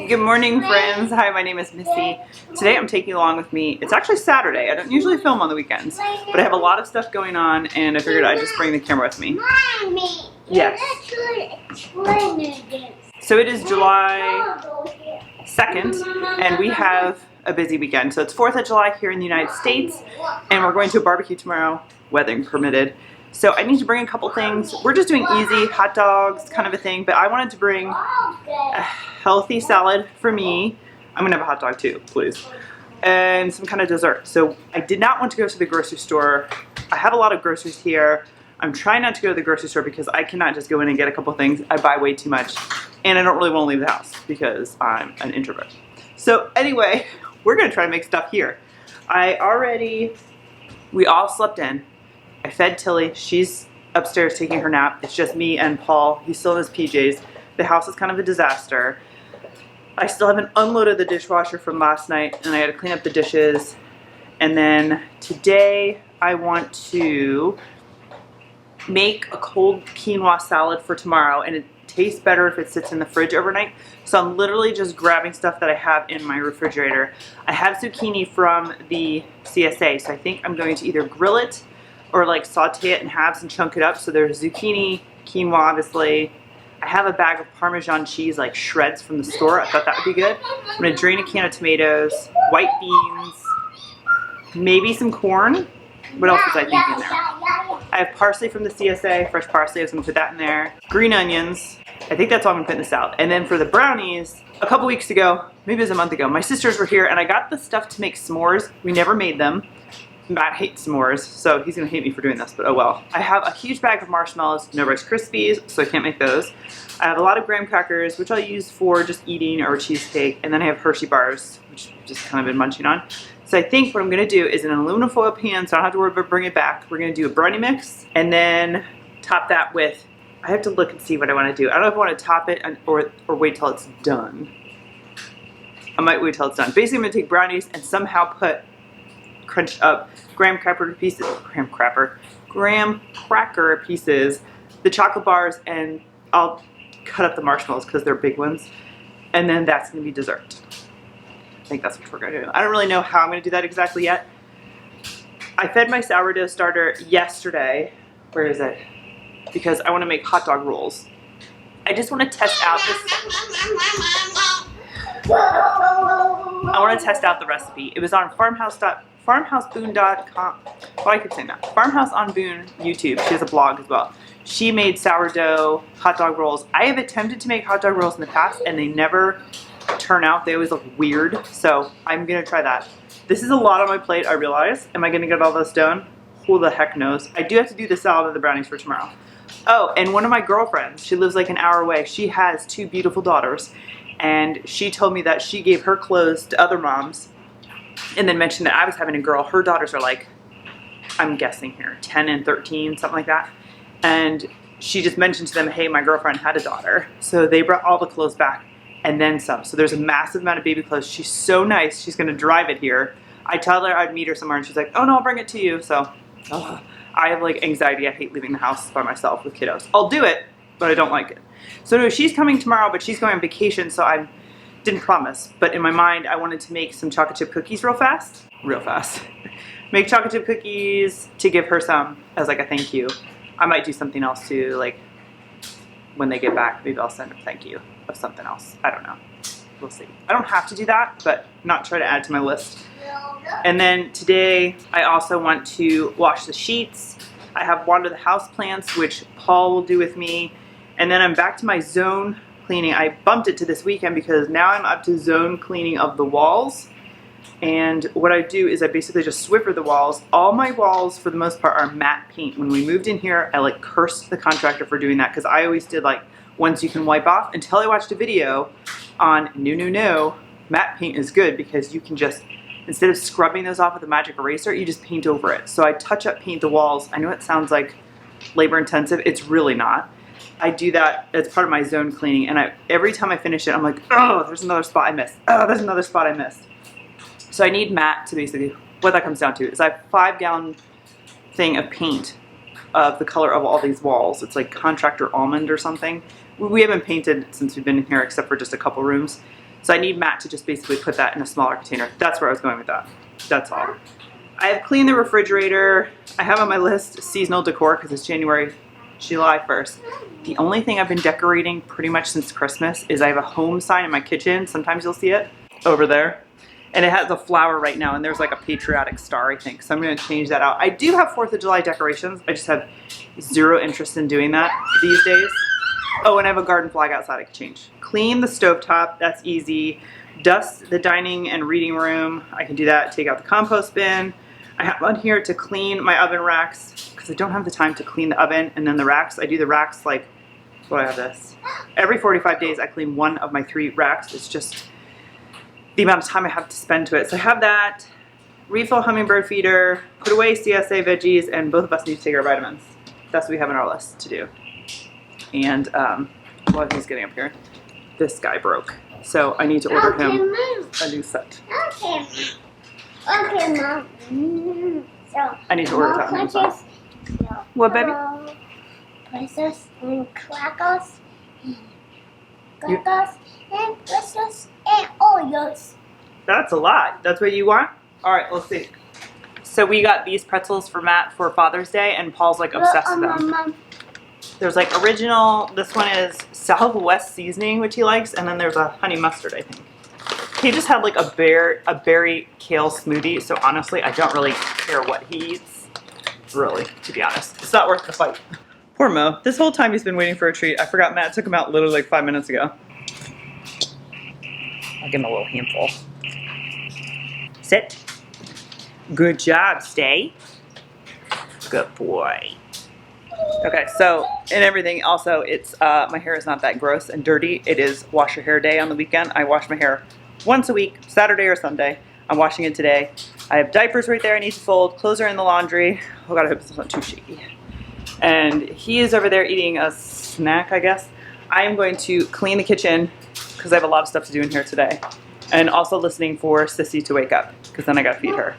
Good morning, friends. Hi, my name is Missy. Today I'm taking you along with me. It's actually Saturday. I don't usually film on the weekends, but I have a lot of stuff going on and I figured I'd just bring the camera with me. Mommy, yes. So it is July 2nd and we have a busy weekend. So it's 4th of July here in the United States and we're going to a barbecue tomorrow, weather permitted. So I need to bring a couple things. We're just doing easy hot dogs kind of a thing, but I wanted to bring a healthy salad for me. I'm gonna have a hot dog too, please. And some kind of dessert. So I did not want to go to the grocery store. I have a lot of groceries here. I'm trying not to go to the grocery store because I cannot just go in and get a couple things. I buy way too much and I don't really want to leave the house because I'm an introvert. So anyway, we're gonna try to make stuff here. We all slept in. I fed Tilly. She's upstairs taking her nap. It's just me and Paul. He's still in his PJs. The house is kind of a disaster. I still haven't unloaded the dishwasher from last night and I had to clean up the dishes. And then today I want to make a cold quinoa salad for tomorrow, and it tastes better if it sits in the fridge overnight. So I'm literally just grabbing stuff that I have in my refrigerator. I have zucchini from the CSA, so I think I'm going to either grill it or like saute it in halves and chunk it up. So there's zucchini, quinoa obviously. I have a bag of Parmesan cheese, like shreds from the store. I thought that would be good. I'm gonna drain a can of tomatoes, white beans, maybe some corn. What else was I thinking in there? I have parsley from the CSA, fresh parsley. I was gonna put that in there. Green onions. I think that's all I'm gonna put in the salad. And then for the brownies, a couple weeks ago, maybe it was a month ago, my sisters were here and I got the stuff to make s'mores. We never made them. Matt hates s'mores, so he's gonna hate me for doing this, but oh well. I have a huge bag of marshmallows, no Rice Krispies, so I can't make those. I have a lot of graham crackers, which I'll use for just eating or cheesecake, and then I have Hershey bars, which I've just kind of been munching on. So I think what I'm gonna do is in an aluminum foil pan, so I don't have to worry about bringing it back. We're gonna do a brownie mix, and then top that with, I have to look and see what I wanna do. I don't know if I wanna top it or wait till it's done. I might wait till it's done. Basically, I'm gonna take brownies and somehow put crunched up graham cracker pieces, graham cracker pieces, the chocolate bars, and I'll cut up the marshmallows because they're big ones. And then that's gonna be dessert. I think that's what we're gonna do. I don't really know how I'm gonna do that exactly yet. I fed my sourdough starter yesterday. Where is it? Because I wanna make hot dog rolls. I just wanna test out this. I wanna test out the recipe. It was on farmhouseboon.com. Well, I keep saying that. Farmhouse on Boone YouTube. She has a blog as well. She made sourdough hot dog rolls. I have attempted to make hot dog rolls in the past and they never turn out. They always look weird. So I'm gonna try that. This is a lot on my plate, I realize. Am I gonna get all this done? Who the heck knows? I do have to do the salad and the brownies for tomorrow. Oh, and one of my girlfriends, she lives like an hour away. She has 2 beautiful daughters. And she told me that she gave her clothes to other moms and then mentioned that I was having a girl. Her daughters are like, I'm guessing here, 10 and 13, something like that. And she just mentioned to them, hey, my girlfriend had a daughter. So they brought all the clothes back and then some. So there's a massive amount of baby clothes. She's so nice. She's gonna drive it here. I tell her I'd meet her somewhere and she's like, oh no, I'll bring it to you. So I have like anxiety. I hate leaving the house by myself with kiddos. I'll do it, but I don't like it. So no, she's coming tomorrow, but she's going on vacation, so I didn't promise. But in my mind, I wanted to make some chocolate chip cookies real fast. Make chocolate chip cookies to give her some as like a thank you. I might do something else too, like when they get back, maybe I'll send a thank you of something else. I don't know. We'll see. I don't have to do that, but not try to add to my list. And then today, I also want to wash the sheets. I have water the house plants, which Paul will do with me. And then I'm back to my zone cleaning. I bumped it to this weekend because now I'm up to zone cleaning of the walls. And what I do is I basically just Swiffer the walls. All my walls, for the most part, are matte paint. When we moved in here, I like cursed the contractor for doing that because I always did like ones you can wipe off until I watched a video on no, matte paint is good because you can just, instead of scrubbing those off with a magic eraser, you just paint over it. So I touch up paint the walls. I know it sounds like labor intensive. It's really not. I do that as part of my zone cleaning, and every time I finish it, I'm like, oh, there's another spot I missed. Oh, there's another spot I missed. So I need matte to basically, what that comes down to is I have a 5-gallon thing of paint of the color of all these walls. It's like contractor almond or something. We haven't painted since we've been here except for just a couple rooms. So I need Matt to just basically put that in a smaller container. That's where I was going with that. That's all. I have cleaned the refrigerator. I have on my list seasonal decor because it's July 1st. The only thing I've been decorating pretty much since Christmas is I have a home sign in my kitchen. Sometimes you'll see it over there. And it has a flower right now, and there's like a patriotic star, I think. So I'm going to change that out. I do have 4th of July decorations. I just have zero interest in doing that these days. Oh, and I have a garden flag outside I can change. Clean the stovetop. That's easy. Dust the dining and reading room. I can do that. Take out the compost bin. I have on here to clean my oven racks because I don't have the time to clean the oven and then the racks. I do the racks like, well, I have this. Every 45 days I clean one of my 3 racks. It's just the amount of time I have to spend to it. So I have that. Refill hummingbird feeder. Put away CSA veggies, and both of us need to take our vitamins. That's what we have on our list to do. And while he's getting up here, this guy broke. So I need to order him a new set. Okay, Mom. So, I need to order that one. What, baby? Pretzels and crackers, and pretzels and Oreos. That's a lot. That's what you want? All right, let's see. So we got these pretzels for Matt for Father's Day, and Paul's like obsessed with them. Mom. There's like original, this one is Southwest seasoning, which he likes, and then there's a honey mustard, I think. He just had like a berry kale smoothie, so honestly, I don't really care what he eats, really, to be honest. It's not worth the fight. Poor Mo. This whole time he's been waiting for a treat. I forgot Matt took him out literally like 5 minutes ago. I'll give him a little handful. Sit. Good job, stay. Good boy. Okay, so, and everything, also, it's, my hair is not that gross and dirty. It is wash your hair day on the weekend. I wash my hair once a week, Saturday or Sunday. I'm washing it today. I have diapers right there I need to fold. Clothes are in the laundry. Oh God, I hope it's not too shaky. And he is over there eating a snack, I guess. I am going to clean the kitchen because I have a lot of stuff to do in here today. And also listening for Sissy to wake up because then I gotta feed her.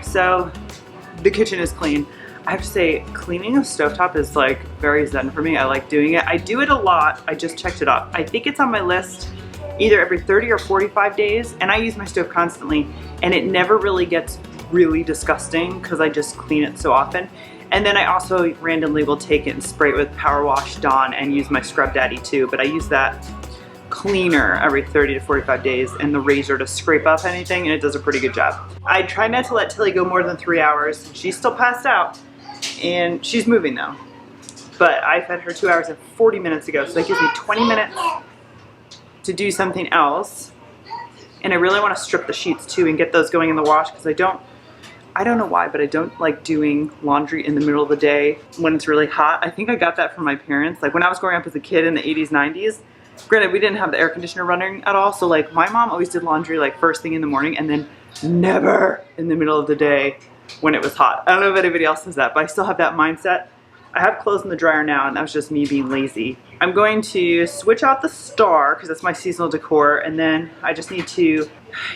So the kitchen is clean. I have to say, cleaning a stovetop is like very zen for me. I like doing it. I do it a lot. I just checked it off. I think it's on my list either every 30 or 45 days, and I use my stove constantly, and it never really gets really disgusting because I just clean it so often. And then I also randomly will take it and spray it with Power Wash Dawn and use my Scrub Daddy too, but I use that cleaner every 30 to 45 days and the razor to scrape up anything, and it does a pretty good job. I try not to let Tilly go more than 3 hours. She's still passed out, and she's moving though. But I fed her 2 hours and 40 minutes ago, so that gives me 20 minutes to do something else. And I really want to strip the sheets too and get those going in the wash, because I don't know why, but I don't like doing laundry in the middle of the day when it's really hot. I think I got that from my parents. Like when I was growing up as a kid in the 80s, 90s, granted we didn't have the air conditioner running at all, so like my mom always did laundry like first thing in the morning and then never in the middle of the day when it was hot. I don't know if anybody else does that, but I still have that mindset. I have clothes in the dryer now, and that was just me being lazy. I'm going to switch out the star because that's my seasonal decor, and then I just need to,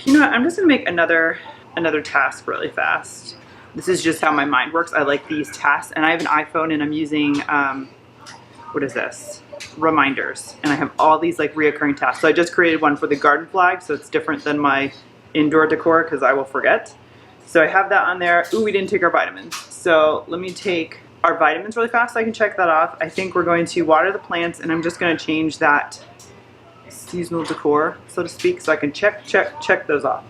you know what, I'm just gonna make another task really fast. This is just how my mind works. I like these tasks, and I have an iPhone and I'm using, what is this? Reminders. And I have all these like reoccurring tasks. So I just created one for the garden flag, so it's different than my indoor decor because I will forget. So I have that on there. Ooh, we didn't take our vitamins. So let me take our vitamins really fast so I can check that off. I think we're going to water the plants, and I'm just going to change that seasonal decor, so to speak, so I can check those off.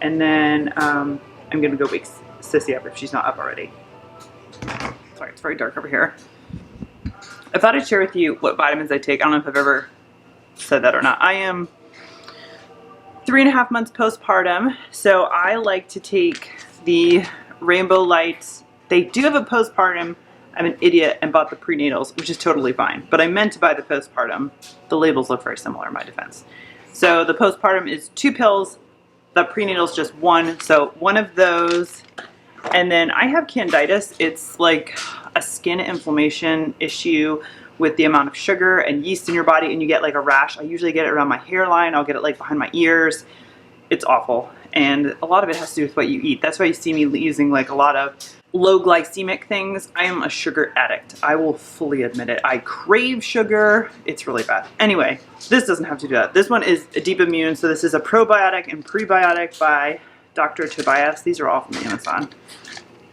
And then I'm going to go wake Sissy up if she's not up already. Sorry, it's very dark over here. I thought I'd share with you what vitamins I take. I don't know if I've ever said that or not. I am 3.5 months postpartum, so I like to take the Rainbow Lights. They do have a postpartum. I'm an idiot and bought the prenatals, which is totally fine, but I meant to buy the postpartum. The labels look very similar in my defense. So the postpartum is 2 pills. The prenatal is just 1, so 1 of those. And then I have candiditis. It's like a skin inflammation issue with the amount of sugar and yeast in your body, and you get like a rash. I usually get it around my hairline. I'll get it like behind my ears. It's awful, and a lot of it has to do with what you eat. That's why you see me using like a lot of low glycemic things. I am a sugar addict. I will fully admit it. I crave sugar. It's really bad. Anyway, this doesn't have to do that. This one is a Deep Immune. So this is a probiotic and prebiotic by Dr. Tobias. These are all from Amazon.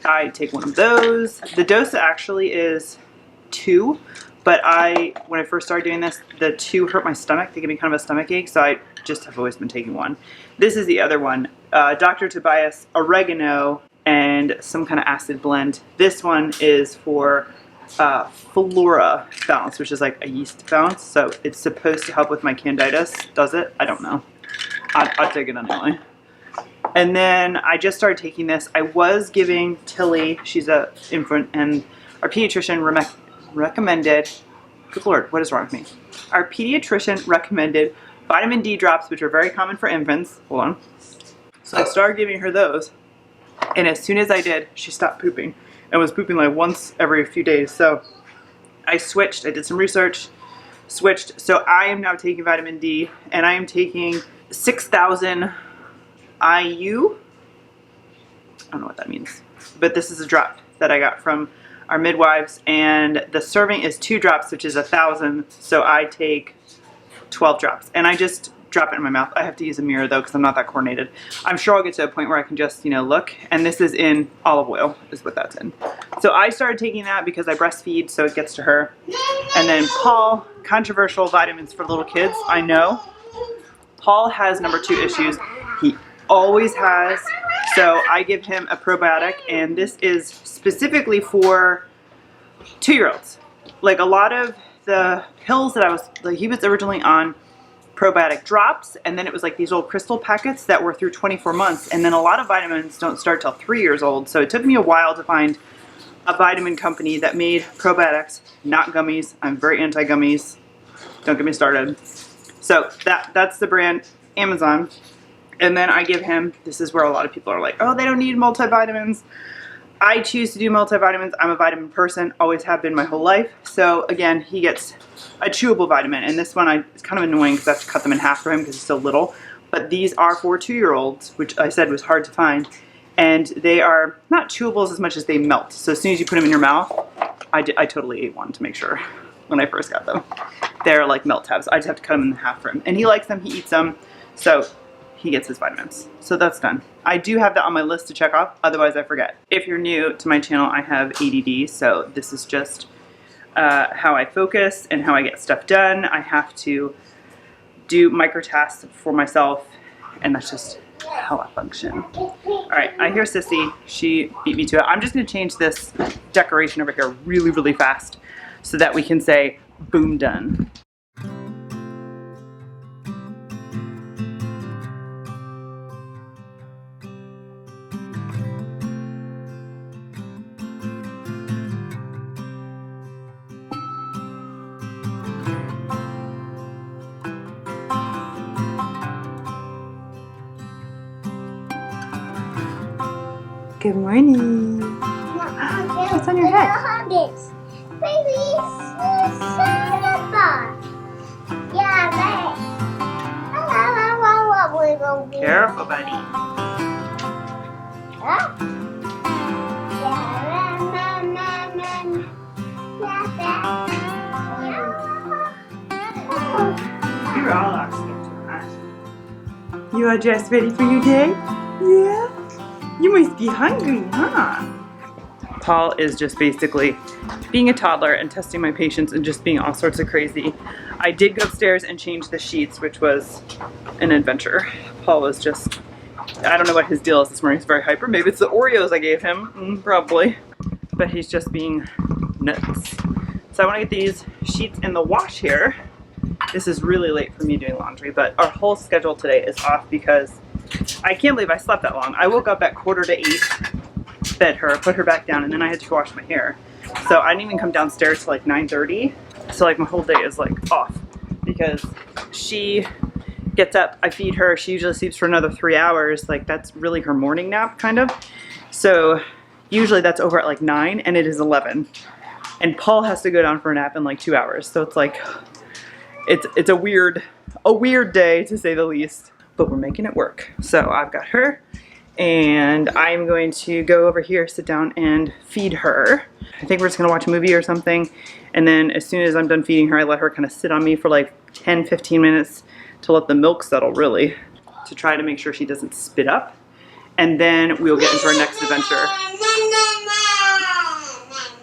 I take one of those. The dose actually is 2, but when I first started doing this, the 2 hurt my stomach. They give me kind of a stomach ache, so I just have always been taking 1. This is the other one. Dr. Tobias oregano and some kind of acid blend. This one is for flora balance, which is like a yeast balance. So it's supposed to help with my candiditis. Does it? I don't know. I'll take it anyway. And then I just started taking this. I was giving Tilly, she's an infant, and our pediatrician recommended, good Lord, what is wrong with me? Our pediatrician recommended vitamin D drops, which are very common for infants. Hold on. So I started giving her those. And as soon as I did, she stopped pooping and was pooping like once every few days. So I switched. I did some research, switched. So I am now taking vitamin D, and I am taking 6,000 IU. I don't know what that means, but this is a drop that I got from our midwives, and the serving is 2 drops, which is 1,000. So I take 12 drops, and I just drop it in my mouth. I have to use a mirror though because I'm not that coordinated. I'm sure I'll get to a point where I can just, look. And this is in olive oil is what that's in. So I started taking that because I breastfeed, so it gets to her. And then Paul, controversial vitamins for little kids, I know. Paul has number 2 issues. He always has. So I give him a probiotic, and this is specifically for 2-year-olds. Like a lot of the pills that he was originally on probiotic drops, and then it was like these old crystal packets that were through 24 months, and then a lot of vitamins don't start till 3 years old. So it took me a while to find a vitamin company that made probiotics, not gummies. I'm very anti-gummies. Don't get me started. So that's the brand, Amazon. And then I give him, this is where a lot of people are like, oh, they don't need multivitamins. I choose to do multivitamins. I'm a vitamin person, always have been my whole life. So again, he gets a chewable vitamin, and this one it's kind of annoying because I have to cut them in half for him because he's still little. But these are for 2-year-olds, which I said was hard to find. And they are not chewables as much as they melt. So as soon as you put them in your mouth, I totally ate one to make sure when I first got them. They're like melt tabs. I just have to cut them in half for him. And he likes them, he eats them, so he gets his vitamins. So that's done. I do have that on my list to check off, otherwise I forget. If you're new to my channel, I have ADD, so this is just how I focus and how I get stuff done. I have to do micro tasks for myself, and that's just how I function. All right, I hear Sissy. She beat me to it. I'm just gonna change this decoration over here really, really fast so that we can say, boom, done. Good morning. What's on your head? Baby, yeah, babe. Careful, buddy. Huh? You're all oxygen. You are just ready for your day? Yeah? You must be hungry, huh? Paul is just basically being a toddler and testing my patience and just being all sorts of crazy. I did go upstairs and change the sheets, which was an adventure. Paul was just, I don't know what his deal is this morning. He's very hyper. Maybe it's the Oreos I gave him, probably. But he's just being nuts. So I want to get these sheets in the wash here. This is really late for me doing laundry, but our whole schedule today is off because I can't believe I slept that long. I woke up at 7:45, fed her, put her back down, and then I had to wash my hair. So I didn't even come downstairs till like 9:30. So like my whole day is like off because she gets up, I feed her, she usually sleeps for another 3 hours. Like that's really her morning nap kind of. So usually that's over at like 9 and it is 11. And Paul has to go down for a nap in like 2 hours. So it's like, it's a weird day to say the least, but we're making it work. So I've got her and I'm going to go over here, sit down and feed her. I think we're just gonna watch a movie or something. And then as soon as I'm done feeding her, I let her kind of sit on me for like 10-15 minutes to let the milk settle really, to try to make sure she doesn't spit up. And then we'll get into our next adventure.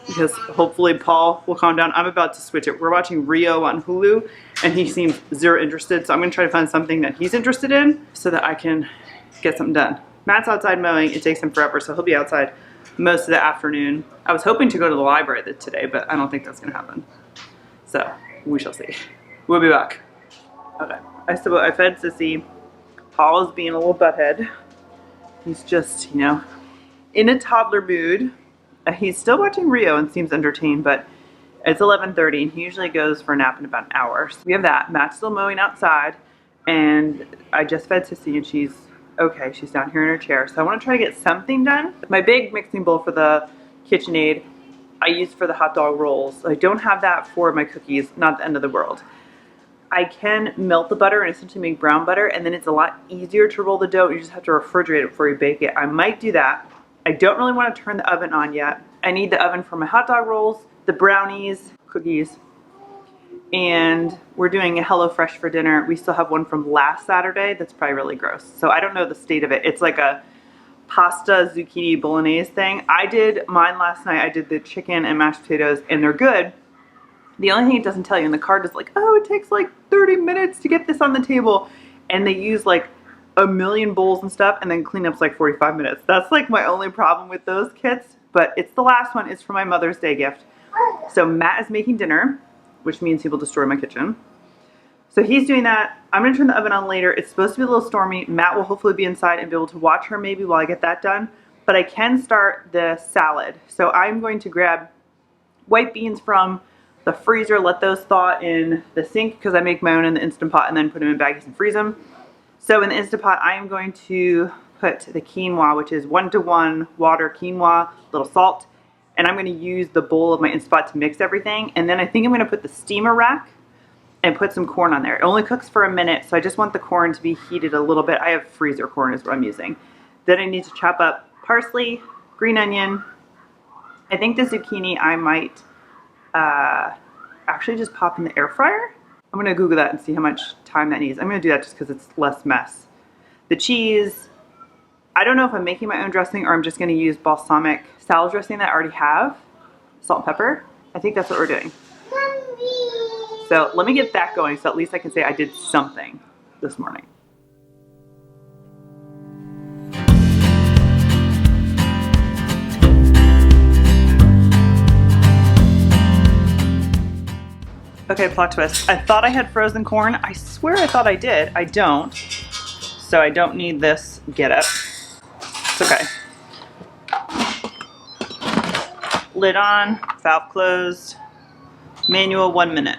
Because hopefully Paul will calm down. I'm about to switch it. We're watching Rio on Hulu and he seems zero interested. So I'm gonna try to find something that he's interested in so that I can get something done. Matt's outside mowing. It takes him forever, so he'll be outside most of the afternoon. I was hoping to go to the library today, but I don't think that's gonna happen. So we shall see. We'll be back. Okay, I fed Sissy. Paul is being a little butthead. He's just, you know, in a toddler mood. He's still watching Rio and seems entertained, but it's 11:30 and he usually goes for a nap in about an hour. So we have that. Matt's still mowing outside and I just fed Sissy and she's okay. She's down here in her chair. So I want to try to get something done. My big mixing bowl for the KitchenAid I use for the hot dog rolls. I don't have that for my cookies, not the end of the world. I can melt the butter and essentially make brown butter and then it's a lot easier to roll the dough. You just have to refrigerate it before you bake it. I might do that. I don't really want to turn the oven on yet. I need the oven for my hot dog rolls, the brownies, cookies, and we're doing a HelloFresh for dinner. We still have one from last Saturday that's probably really gross. So I don't know the state of it. It's like a pasta zucchini bolognese thing. I did mine last night. I did the chicken and mashed potatoes and they're good. The only thing it doesn't tell you in the card is like, oh, it takes like 30 minutes to get this on the table. And they use like a million bowls and stuff and then cleanup's like 45 minutes. That's like my only problem with those kits, but it's the last one. It's for my Mother's Day gift. So Matt is making dinner, which means he will destroy my kitchen. So he's doing that. I'm gonna turn the oven on later. It's supposed to be a little stormy. Matt will hopefully be inside and be able to watch her maybe while I get that done, but I can start the salad. So I'm going to grab white beans from the freezer, let those thaw in the sink because I make my own in the Instant Pot and then put them in baggies and freeze them. So in the Instant Pot, I am going to put the quinoa, which is 1-to-1 water quinoa, little salt, and I'm going to use the bowl of my Instant Pot to mix everything. And then I think I'm going to put the steamer rack and put some corn on there. It only cooks for a minute, so I just want the corn to be heated a little bit. I have freezer corn is what I'm using. Then I need to chop up parsley, green onion. I think the zucchini I might actually just pop in the air fryer. I'm gonna Google that and see how much time that needs. I'm gonna do that just because it's less mess. The cheese, I don't know if I'm making my own dressing or I'm just gonna use balsamic salad dressing that I already have. Salt and pepper. I think that's what we're doing. So let me get that going so at least I can say I did something this morning. Okay, plot twist. I thought I had frozen corn. I swear I thought I did. I don't. So I don't need this getup. It's okay. Lid on, valve closed, manual 1 minute.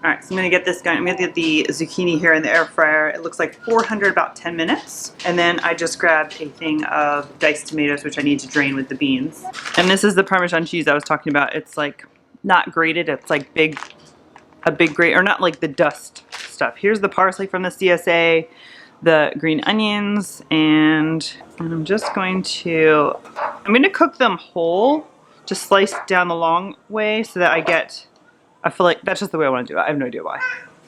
All right, so I'm gonna get this going. I'm gonna get the zucchini here in the air fryer. It looks like 400, about 10 minutes. And then I just grabbed a thing of diced tomatoes, which I need to drain with the beans. And this is the Parmesan cheese I was talking about. It's like not grated, it's like a big grate, or not like the dust stuff. Here's the parsley from the CSA, the green onions, and I'm just going to, cook them whole, just sliced down the long way so that I feel like that's just the way I want to do it. I have no idea why.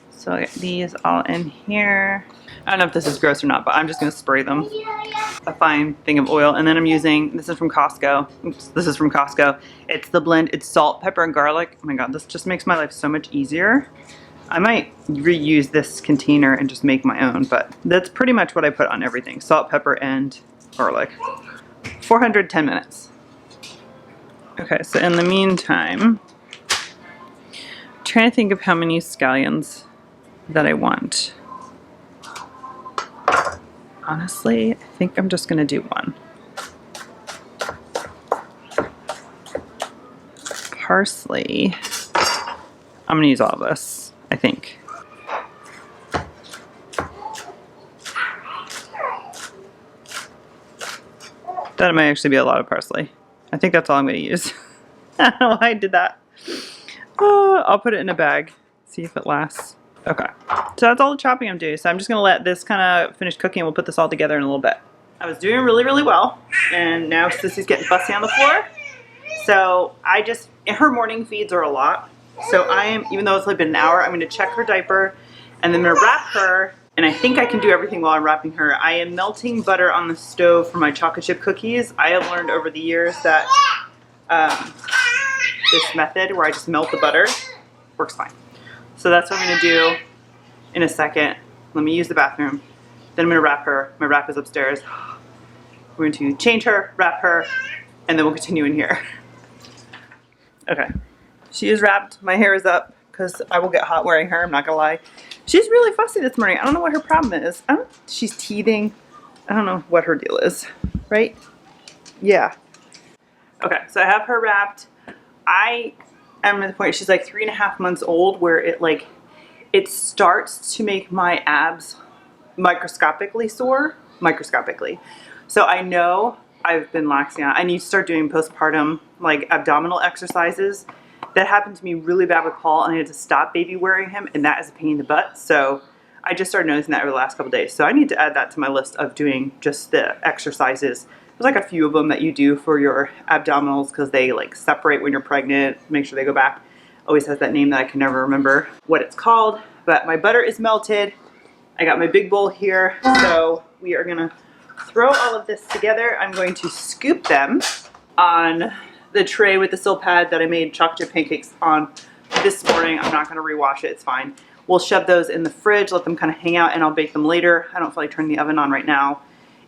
So I get these all in here. I don't know if this is gross or not, but I'm just gonna spray them. A fine thing of oil, and then I'm using, this is from Costco. Oops, this is from Costco. It's the blend, it's salt, pepper, and garlic. Oh my God, this just makes my life so much easier. I might reuse this container and just make my own, but that's pretty much what I put on everything. Salt, pepper, and garlic. 410 minutes. Okay, so in the meantime, I'm trying to think of how many scallions that I want. Honestly, I think I'm just gonna do one. Parsley, I'm gonna use all of this, I think. That might actually be a lot of parsley. I think that's all I'm gonna use. I don't know why I did that. I'll put it in a bag, see if it lasts. Okay, so that's all the chopping I'm doing. So I'm just gonna let this kind of finish cooking and we'll put this all together in a little bit. I was doing really, really well, and now Sissy's getting fussy on the floor. So her morning feeds are a lot. So even though it's only been an hour, I'm gonna check her diaper, and then I'm gonna wrap her, and I think I can do everything while I'm wrapping her. I am melting butter on the stove for my chocolate chip cookies. I have learned over the years that this method where I just melt the butter works fine. So that's what I'm gonna do in a second. Let me use the bathroom. Then I'm gonna wrap her. My wrap is upstairs. We're going to change her, wrap her, and then we'll continue in here. Okay, she is wrapped. My hair is up because I will get hot wearing her, I'm not gonna lie. She's really fussy this morning. I don't know what her problem is. She's teething. I don't know what her deal is, right? Yeah. Okay, so I have her wrapped. I am at the point, she's like 3.5 months old, where it starts to make my abs microscopically sore. So I know I've been laxing out. I need to start doing postpartum abdominal exercises. That happened to me really bad with Paul, and I had to stop baby wearing him, and that is a pain in the butt. So I just started noticing that over the last couple days. So I need to add that to my list of doing just the exercises. There's a few of them that you do for your abdominals because they separate when you're pregnant, make sure they go back. Always has that name that I can never remember what it's called. But my butter is melted. I got my big bowl here. So we are gonna throw all of this together. I'm going to scoop them on the tray with the sill pad that I made chocolate chip pancakes on this morning. I'm not gonna rewash it, it's fine. We'll shove those in the fridge, let them kind of hang out, and I'll bake them later. I don't feel like turning the oven on right now.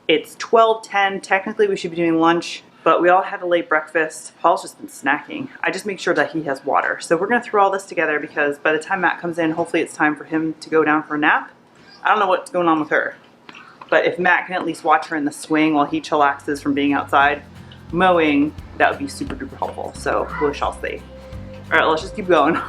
It's 12:10. Technically we should be doing lunch, but we all had a late breakfast. Paul's just been snacking. I just make sure that he has water. So we're gonna throw all this together because by the time Matt comes in, hopefully it's time for him to go down for a nap. I don't know what's going on with her, but if Matt can at least watch her in the swing while he chillaxes from being outside mowing, that would be super duper helpful. So we shall see. All right, let's just keep going.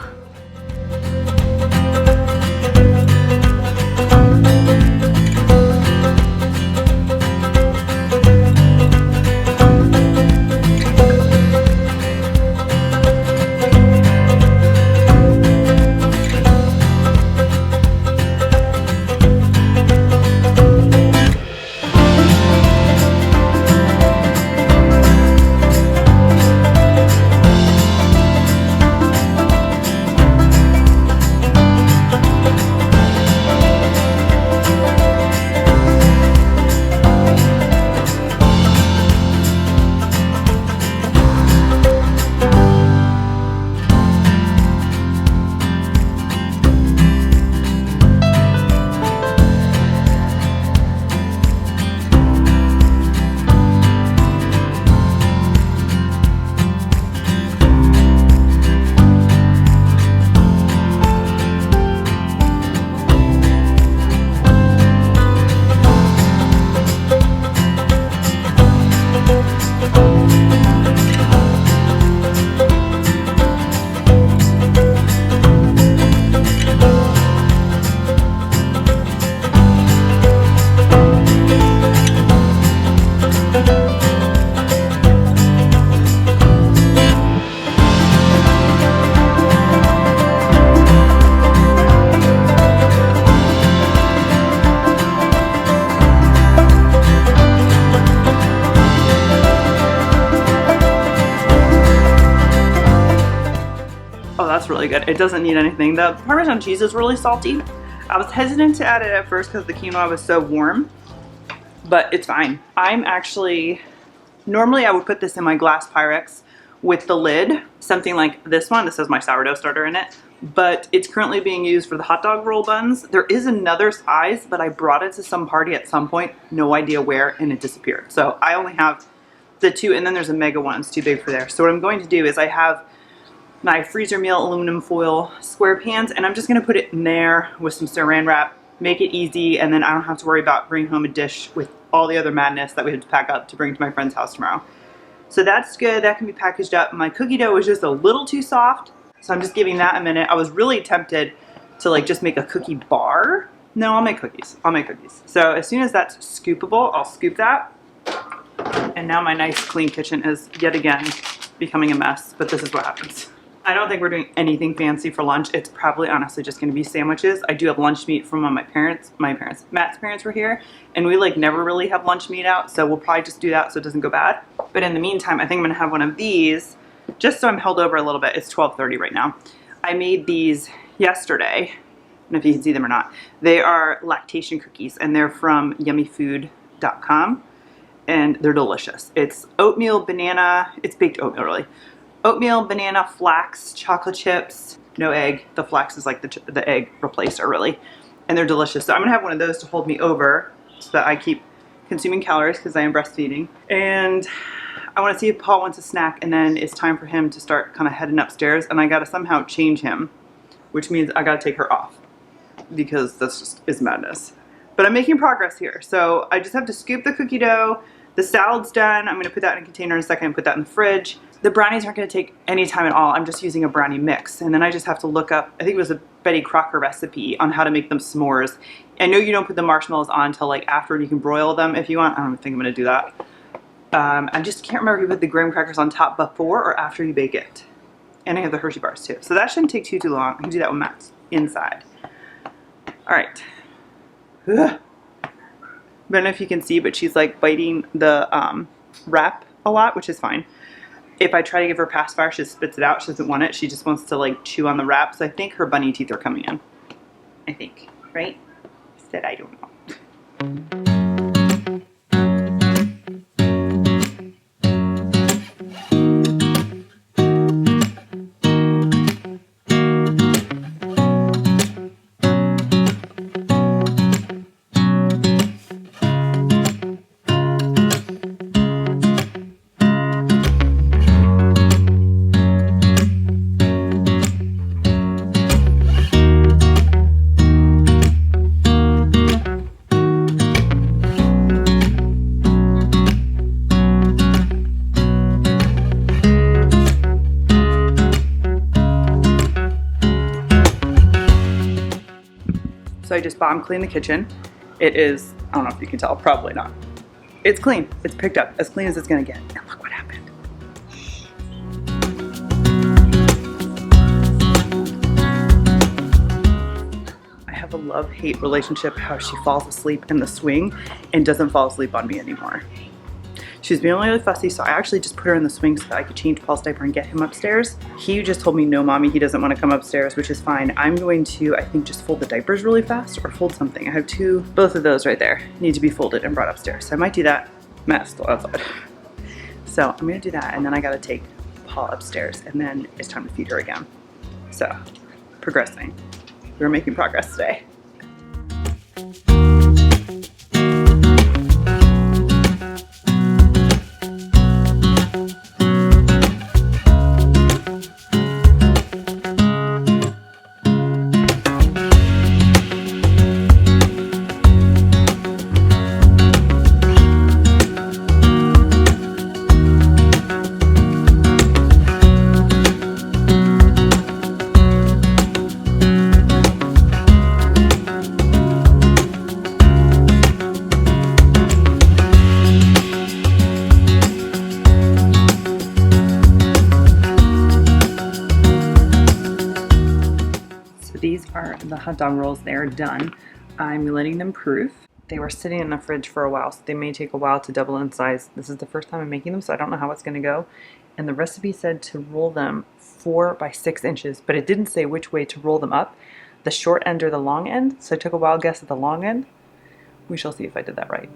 that's really good. It doesn't need anything. The Parmesan cheese is really salty. I was hesitant to add it at first because the quinoa was so warm, but it's fine. Normally I would put this in my glass Pyrex with the lid, something like this one. This has my sourdough starter in it, but it's currently being used for the hot dog roll buns. There is another size, but I brought it to some party at some point, no idea where, and it disappeared. So I only have the two, and then there's a mega one. It's too big for there. So what I'm going to do is I have my freezer meal aluminum foil square pans, and I'm just gonna put it in there with some saran wrap, make it easy, and then I don't have to worry about bringing home a dish with all the other madness that we have to pack up to bring to my friend's house tomorrow. So that's good. That can be packaged up. My cookie dough was just a little too soft, so I'm just giving that a minute. I was really tempted to like just make a cookie bar. No, I'll make cookies. I'll make cookies. So as soon as that's scoopable, I'll scoop that. And now my nice clean kitchen is yet again becoming a mess, but this is what happens. I don't think we're doing anything fancy for lunch. It's probably honestly just gonna be sandwiches. I do have lunch meat from when Matt's parents were here, and we like never really have lunch meat out, so we'll probably just do that so it doesn't go bad. But in the meantime, I think I'm gonna have one of these, just so I'm held over a little bit. It's 12:30 right now. I made these yesterday. I don't know if you can see them or not. They are lactation cookies, and they're from yummyfood.com, and they're delicious. It's oatmeal, banana, it's baked oatmeal really. Oatmeal, banana, flax, chocolate chips, no egg. The flax is like the egg replacer really. And they're delicious. So I'm gonna have one of those to hold me over so that I keep consuming calories because I am breastfeeding. And I wanna see if Paul wants a snack, and then it's time for him to start kind of heading upstairs, and I gotta somehow change him, which means I gotta take her off because that's just is madness. But I'm making progress here. So I just have to scoop the cookie dough. The salad's done. I'm gonna put that in a container in a second and put that in the fridge. The brownies aren't gonna take any time at all. I'm just using a brownie mix. And then I just have to look up, I think it was a Betty Crocker recipe on how to make them s'mores. I know you don't put the marshmallows on until like after, and you can broil them if you want. I don't think I'm gonna do that. I just can't remember if you put the graham crackers on top before or after you bake it. And I have the Hershey bars too. So that shouldn't take too long. I can do that when Matt's inside. All right. Ugh. I don't know if you can see, but she's like biting the wrap a lot, which is fine. If I try to give her pacifier, she spits it out. She doesn't want it. She just wants to like chew on the wrap. So I think her bunny teeth are coming in. I think, right? She said, I don't know. So I just bomb cleaned the kitchen. It is, I don't know if you can tell, probably not. It's clean, it's picked up, as clean as it's gonna get. And look what happened. I have a love-hate relationship how she falls asleep in the swing and doesn't fall asleep on me anymore. She's being really fussy, so I actually just put her in the swing so that I could change Paul's diaper and get him upstairs. He just told me, no, mommy, he doesn't want to come upstairs, which is fine. I'm going to, I think, just fold the diapers really fast or fold something. I have both of those right there need to be folded and brought upstairs. So I might do that. Matt's still outside. So I'm gonna do that, and then I gotta take Paul upstairs, and then it's time to feed her again. So, progressing. We're making progress today. These are the hot dog rolls. They're done. I'm letting them proof. They were sitting in the fridge for a while, so they may take a while to double in size. This is the first time I'm making them, so I don't know how it's gonna go. And the recipe said to roll them 4 by 6 inches, but it didn't say which way to roll them up, the short end or the long end. So I took a wild guess at the long end. We shall see if I did that right.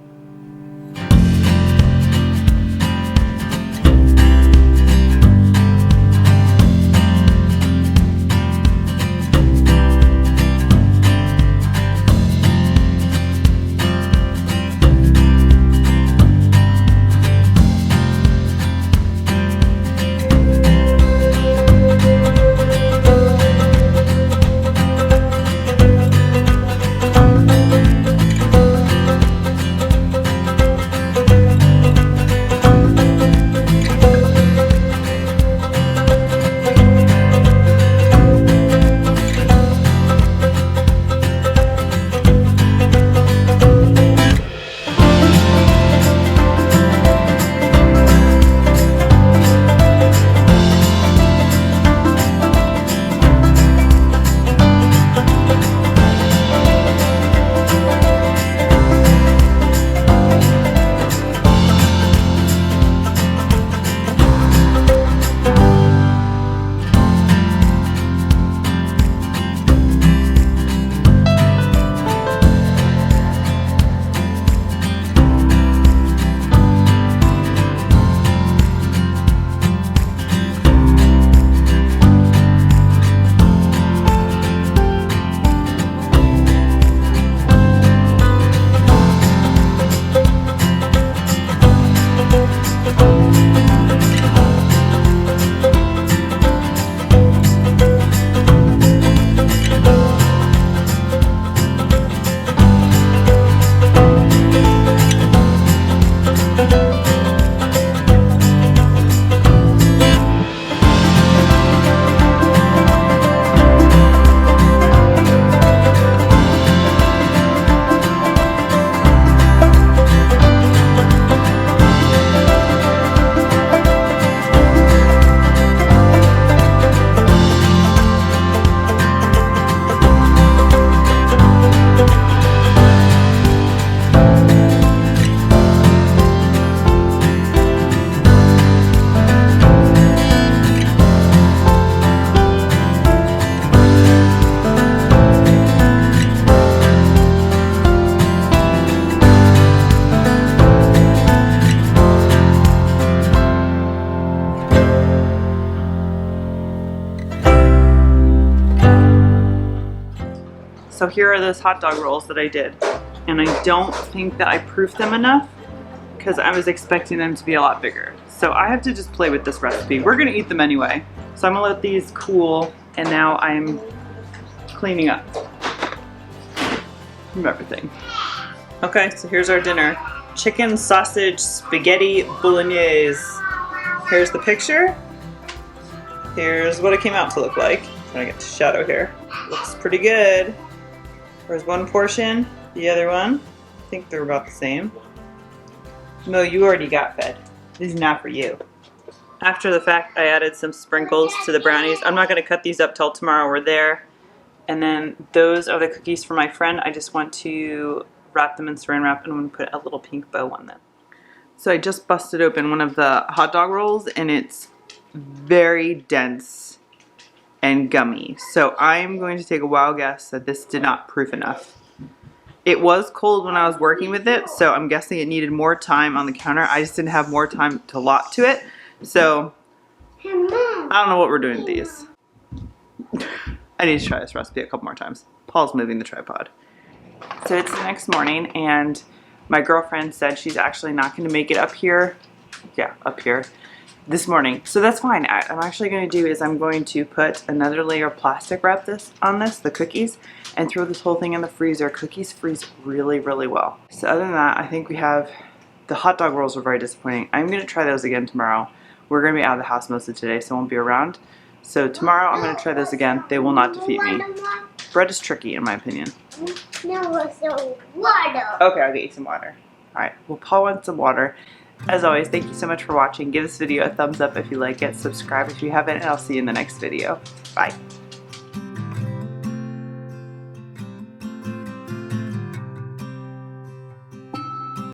So here are those hot dog rolls that I did. And I don't think that I proofed them enough because I was expecting them to be a lot bigger. So I have to just play with this recipe. We're gonna eat them anyway. So I'm gonna let these cool, and now I'm cleaning up from everything. Okay, so here's our dinner. Chicken, sausage, spaghetti, bolognese. Here's the picture. Here's what it came out to look like. I'm gonna get the shadow here. Looks pretty good. There's one portion, the other one. I think they're about the same. No, you already got fed. This is not for you. After the fact, I added some sprinkles to the brownies. I'm not gonna cut these up till tomorrow. We're there. And then those are the cookies for my friend. I just want to wrap them in saran wrap and I'm gonna put a little pink bow on them. So I just busted open one of the hot dog rolls and it's very dense and gummy. So I'm going to take a wild guess that this did not proof enough. It was cold when I was working with it, so I'm guessing it needed more time on the counter. I just didn't have more time to lot to it. So I don't know what we're doing with these. I need to try this recipe a couple more times. Paul's moving the tripod. So it's the next morning and my girlfriend said she's actually not going to make it up here. Yeah, up here. This morning. So that's fine. I'm actually going to do is I'm going to put another layer of plastic wrap on this, the cookies, and throw this whole thing in the freezer. Cookies freeze really, really well. So other than that, I think we have, the hot dog rolls were very disappointing. I'm going to try those again tomorrow. We're going to be out of the house most of today, so I won't be around. So tomorrow I'm going to try those again. They will not defeat me. Bread is tricky in my opinion. No, it's no water. Okay, I'll get you some water. Alright, well Paul wants some water. As always, thank you so much for watching. Give this video a thumbs up if you like it. Subscribe if you haven't, and I'll see you in the next video. Bye.